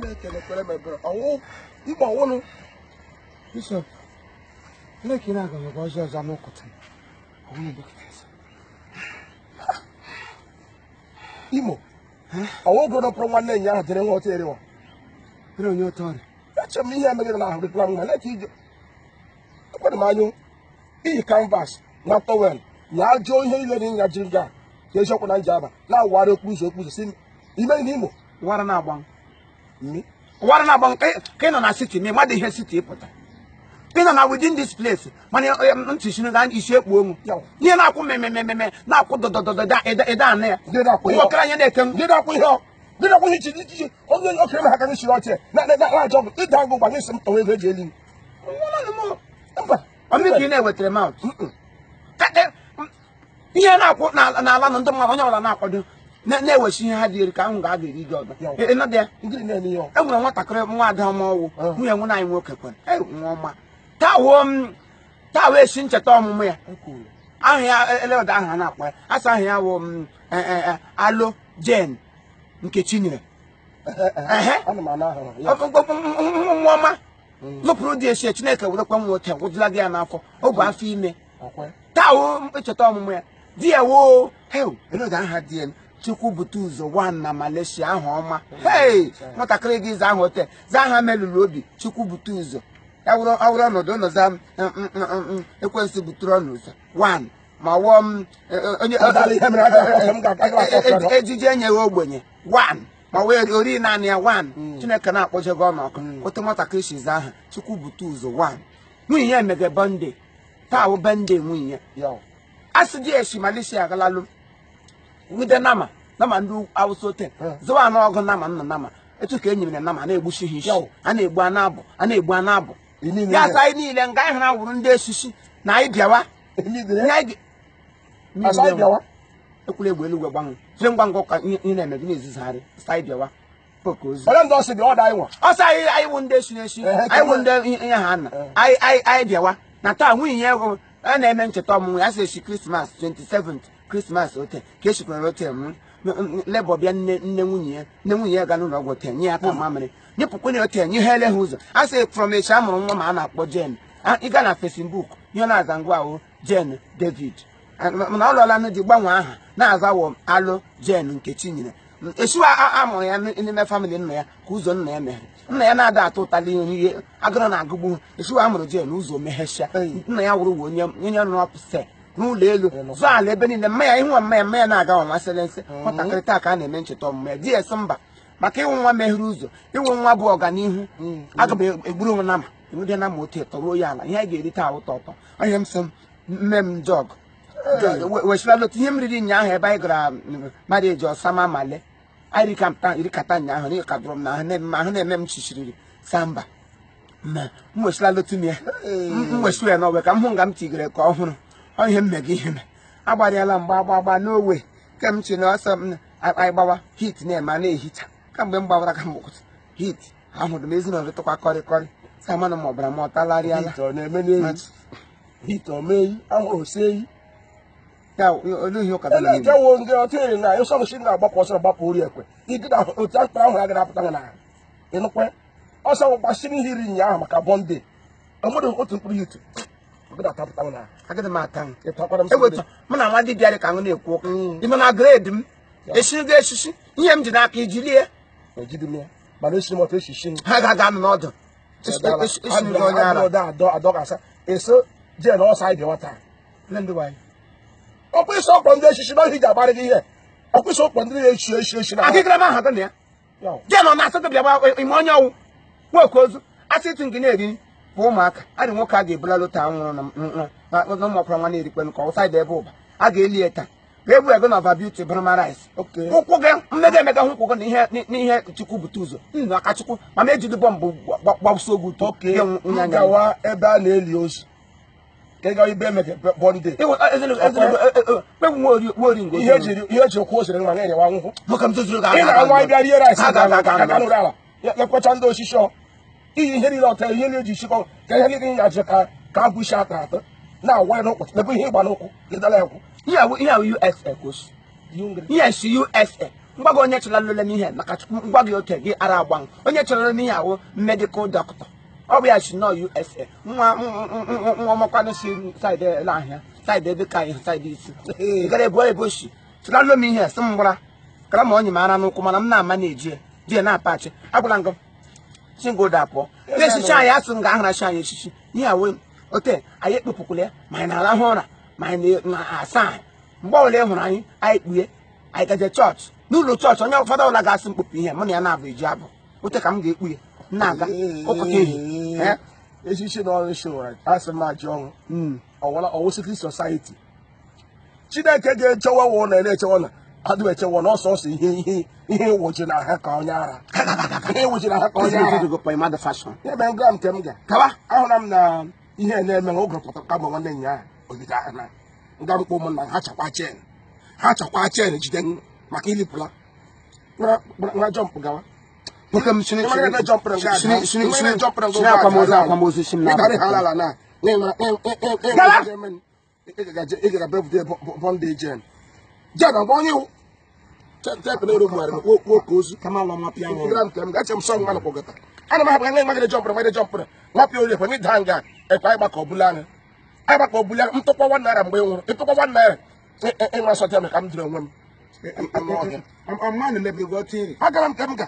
Chineke na-ekpere mebere ọnwụ igbo ọnwụnụ Bishop Chineke na-aga maka ọjọọ ọzọ n'ụkọtụ ọnwụ dọkịta Imo ọnwụ gụrụ pụrụ nwanne enyi ahụ dịrị nwa ọtọ eriwa dịrị onye ọtọ ọrịa eche m ihe emegide na ahụ dịkwa nwa leta ije ekwere m anyụ iyi canvas na towel ya ajụọ ihe niile dị ya ji nga ka eziokwu na nje aba na-awụgharị okpu ụzọ si ime n'Imo wara na-agba mmi wara na-agba ka ị nọ na city ma ịmadị ihe city ịpụta ị nọ na within this place mana ntị shinu ga isi ekpu onwu ihe na-akwụ mmemme na-akwụ dọdọdọdọ ịda anị ya nwoke anya na-eke ndị na-akwụ ihe iche onye okere m ha ka gị shiri ọchị na-ajọ ọgụ ịda ọgụ gwa gị si m tọwa ego eji eli mba ọmịka ị na-ewetara mount ihe na-akwụ n'ala na ndị mmadụ onye ọbụla na-akwado na-ewechi ihe ha dị eri ka ahụ ga-aga eri gị ọdọ ịnọdụ ya e nwere nwatakịrị nwa ada ọma ọwụ nwunye nwụ anyị nwoke kwere nwa ọma taa wee si ncheta ọmụmụ ya ahụ ya elewada ahụ a na-akpọ ya asa ahụ ya wụ Alo Jane Nkechi nyere nwa ọma lụpụrụ dị esi Chineke werekwa nwa ote gwụdụla dị ya n'afọ ọ bụ afọ ime taa wụ ncheta ọmụmụ ya di ya woo elewada aha dị ya Chukwu bute ụzọ wan na Malaysia ahụ ọma nwatakịrị gị za ahụ ote za aha melụrụ obi Chukwu bute ụzọ awụrụ ọnọdụ ụnọza ekwensị butere ọnụ ụzọ wan ma wụọ onye ejiji enyeghị ogbenye wan ma wee ori naanị ya wan Chineke na-akpọjego ọnọkụ ote nwatakịrị shiza aha Chukwu bute ụzọ wan nwunye ya emege bọnde taa wụ bende nwunye ya asị dị eshi Malaysia agalalụ nwide nama ndị Awụsa ote zụwa n'ọgụ nama nna nama etu ka enyi mere nama na-egbuchi ha isi a na-egbu anụ abụ ya asa anyị niile nga anyị hụrụ wụrụ ndị esisi na anyị bịawa ekwula egbe eluigwe gbanwe jiri ngwa ngwa ka ihe na-eme gị na-ezizigharị sa anyị bịawa ọsọ anyị wụ ndị esi n'esi anyị wụ ndị ihe ha na anyị bịawa na taa nwunye ya a na-eme ncheta ọmụmụ ya si echi Krismas 27th Krismas ote ka esikwara ote m lebọ bịa nne nwunye ya ga n'ụlọ ọgwụ te nye ya aka mamịrị nyepụkwa na ote nye ha ele ha ụzọ a sị from echi a mụrụ nwa ma a na-akpọ Jane ịga na Facebook ihe na-aza ngwa ahụ Jane David mana ọ lụọla ndị gbanwee aha na-azawo Alo Jane Nkechi nyere esiwa amụrụ ya n'ime famịlị nna ya ka ụzọ nna ya meghere nna ya na-ada atụ ụtali ihe agụrụ na-agụgbu esiwa amụrụ Jane ụzọ meghesịa nna ya wụrụ onye nọpụse n'ụlọ elu zụọ ala ebe niile mmanya ịnwa mmanya na-aga ọmasịrị nsị nwatakịrị taa ka a na-eme ncheta ọmụmụ ya di esi mba maka ịnwụ nwa meghere ụzọ ịnwụ nwa bụ ọganihu aga m egburu nwe nama enwede nama otu tọruo ya ala ihe a ga-eri taa ụtọ ụtọ onye m sị mme m jọg wechila lotu ihe m riri nyaahụ ebe anyị gara mmadụ eji ọsama male anyị rikata nyaahụ na ịkadụrụ m na ahụ na-eme m chichiriri samba m wechila lotu m ya m wechiri ya n'ọwe ka m hụ nga m tigere ka ọhụrụ ihe mmega ihe me agbarịala mgba n'owe ke m chi na ọsọ m anyị gbawa hit na-eme na-ehicha kamgbe m gbawara ka m hit ahụrụ m ezinụlọ tụkwa kọrịkọrị samanụ ma ọbara ma ọ talarịala ya oluhi ụka ejewo ndị ọtịrị na ịsọgụchi na-agbapụ ọsọ gbapụ ori ekwe igide otu akpara ahụ agaghị apụta na ịnụkwe ọsọ gbasiri ihe iri nya ahụ maka bọnde enwere otu mkpụrụ hit agadi m ata eweta mụ na nwa dibịa dị ka m na-ekwu okwu ime na grade m esigo esisi ihe m ji n'aka ijilie ha ga-aga anụ n'ọdụ onye ara eso jee na ọsọ anyị dị nwata ọkwa isi ọkpọ ndị echichi na ohiji agbarị gị ihe ọkwa isi ọkpọ ndị na-echi echi na akịkara m aha dị na ya jee nọ na asatọ bịa ime onye ọnwụ nwoke ozu asịtụ nke na-eri bụ ụmụaka adị nwoke a ga-ebula lota nwụrụ na ụmụọkwara nwa na-erikwe ka ụsaịdị ebe ụba a ga-eli ya taa ga-ebu ego na ọva beauty broma rice ụkwụ gị mmega emega hụ ụkwụ gị n'ihe Chukwu bute ụzọ nnu aka Chukwu ma ma ejide bọmbụ gbagbuso ogu ụtọ gawa ebe a na-eli ozu ka ga ibe emege bọnde ihe eji okwu osiri nwa na-enyewa nwụhụ ị na-anwa ịbịa rie rice ala ya kwecha ndị osisi iyi ihe niile ọta ihe na-eji chikọ ka ihe gị ya ji ka abụchi ata atọ na-awa n'ụkwụ ebe ihe ịgba n'ụkwụ gịdala ekwu ihe USA USA ngwa gị onye chọrọ lụle m ihe maka ngwa gị oke gị ara agbanwe onye chọrọ m ihe awụ medical doctor ọ bụ ya si nọ USA nwa ọmakwanụ si saịdị ele ahịa saịdị ebe ka ihe saịdị isi gara ebu eboshi chọrọ lụle m ihe sị m gwara kara ma onye m ara n'ụkwụ mana m na-ama na-eji die na-apachi agwala ngụ si ngoda pụọ echichi anyị asị m ga-aharachi anyị echichi ihe awụ ote anyị ekpepụkwala ya ma anyị na-arahụ ụra ma anyị na-asa anyị mgbe ọbụla ị hụrụ anyị kpughe anyị gaje chọọchị n'ụlọ chọọchị onye ụfọdụ ọbụla ga-asị mkpụpụ ihe mụ na ya na-abụ eji abụ ote ka m ga-ekpu ya na-aga ụkọta ehi echichi na ọrụ showara asị m ajị ọnwụ ọwụ secret society Chineke ga-echewa wụ na na-echewa na adụ echewa na ọsọsọ ihe woji na ha ka onye ara ihe woji na ha ka onye ara ya mere gram nke m ga kawa ahụra m na ihe na-eme na oge pụta kama nwanne nya ya obido na nga mkpụ ụmụnna ha chakwa chen jide maka ilipụla nwa jọmpụ gawa ntụkwa nwa naira mgbe ị nwụrụ ịtụkwa nwa naira ịnwa sọtịa ka m jiri onwe m agara m ka m ga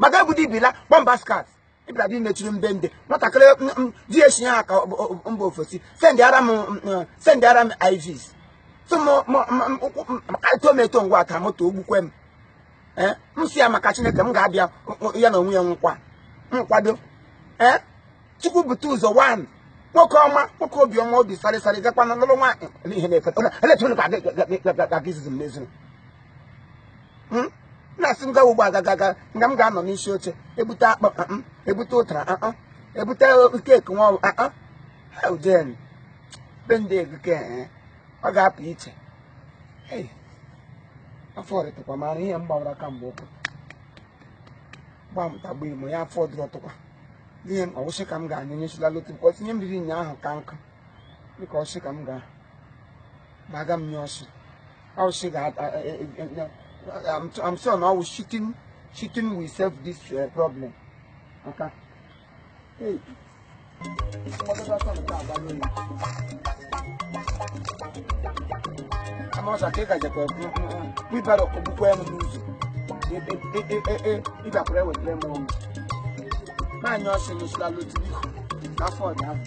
maka ebudo ibila gbamba skat ịbịara dị mechiri mbe ndị nwatakịrị di esi ha ka mba ofesi sendị ara m ivs tometo ngwa aka moto ogbukwe m m si ya maka Chineke m ga-abịa ya na onwe ya nkwado Chukwu bute ụzọ wan nwoke ọma nwoke obiọma obi sarịsarị gakwa na lụrụ nwaanyị ihe na-efeta eletroniki m n'ezinu na-asị m gawa ugbo agaga nga m ga-anọ n'isi oche ebute akpa ebute ụtara ebute keeki nwa uden be ndị egike ọ ga-apụ iche afọ ọrịtụkwa mara ihe m gbawara kamgbe ụkwụ gbamtagbu imo ya afọ dụrụ ọtụkwa ihe m ọwụsị ka m ga-anya onye sila lotu bụkwa tinye m riri ụnyaahụ ka nkụ dịka ọsị ka m ga-aga m nye ọsị ọsị ga I'm sure now cheating will solve this problem. Okay. Hey. I'm also take a jacket. We better book when we lose. If I pray with them, my nurse is slowly to be. That's for now.